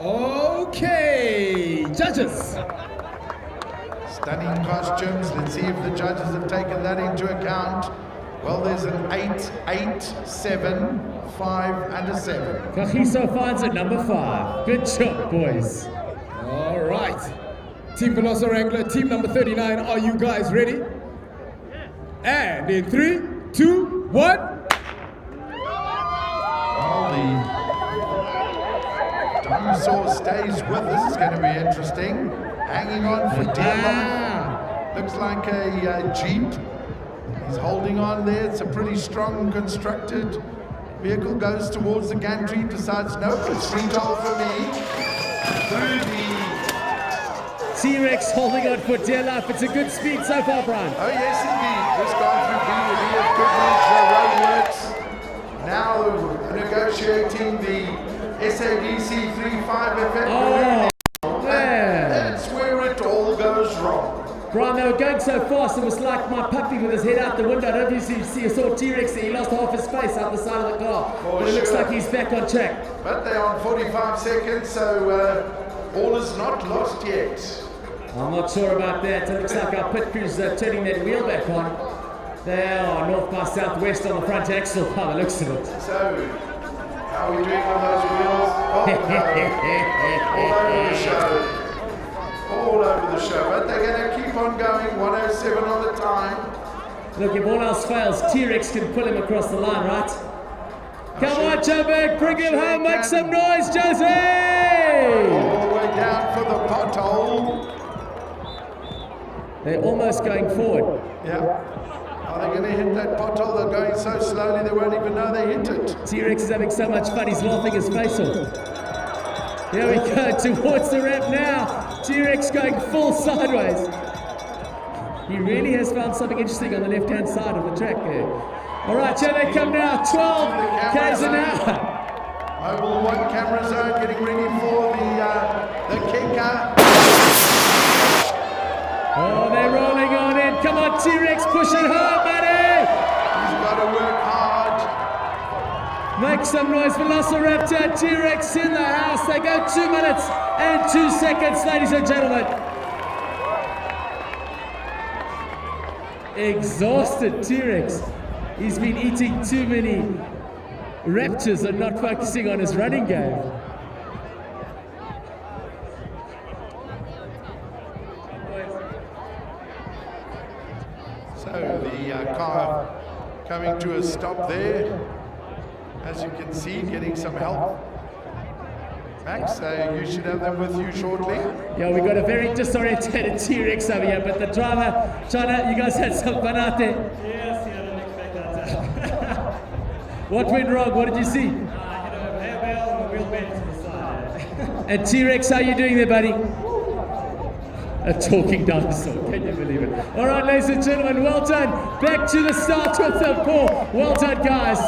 Okay, judges. Stunning costumes. Let's see if the judges have taken that into account. Well, there's an 8, 8, 7, 5, and a 7. Kagiso finds it number 5. Good job, boys. All right. Team Veloci-Wrangler, team number 39, are you guys ready? And in 3, 2, 1. Well, the dinosaur stays with. This is going to be interesting. Hanging on for dear life. Looks like a Jeep. He's holding on there. It's a pretty strong constructed vehicle. Goes towards the gantry. Decides, no, it's free toll for me. Through the T-Rex holding on for dear life. It's a good speed so far, Brian. Oh yes, indeed. Just gone through B with E of good news roadworks. Now negotiating the SADC 35 effect. Oh, man. That's where it all goes wrong. Brian, they were going so fast, it was like my puppy with his head out the window. I don't know if you saw T-Rex there. He lost half his face out the side of the car. But it looks like he's back on track. But they're on 45 seconds, so all is not lost yet. I'm not sure about that. It looks like our pit crew's turning that wheel back on. They are north by southwest on the front axle by the looks of it. So, how are we doing on those wheels? Oh, no. All over the show. All over the show. But they're going to keep on going, 107 on the time. Look, if all else fails, T-Rex can pull him across the line, right? Come on, Joburg, bring him home, make some noise, Josie! All the way down for the pothole. They're almost going forward. Yeah. Are they going to hit that pothole? They're going so slowly they won't even know they hit it. T-Rex is having so much fun, he's laughing his face off. Here we go, towards the ramp now. T-Rex going full sideways. He really has found something interesting on the left-hand side of the track there. All right, here they come now, 12 k's an hour. Mobile 1 camera zone getting ready for the kicker. Oh, they're rolling on in. Come on, T-Rex, push it hard, buddy. He's got to work hard. Make some noise, Velociraptor. T-Rex in the house. They go 2 minutes and 2 seconds, ladies and gentlemen. Exhausted T-Rex. He's been eating too many raptors and not focusing on his running game. So the car coming to a stop there. As you can see, getting some help. Max, you should have them with you shortly. Yeah, we got a very disorientated T-Rex over here, but the driver, China, you guys had some fun out there. Yes, I didn't expect that. What went wrong? What did you see? I hit a hair bell and the wheel bent to the side. And T-Rex, how you doing there, buddy? A talking dinosaur, can you believe it? All right, ladies and gentlemen, well done. Back to the start with the ball. Well done, guys.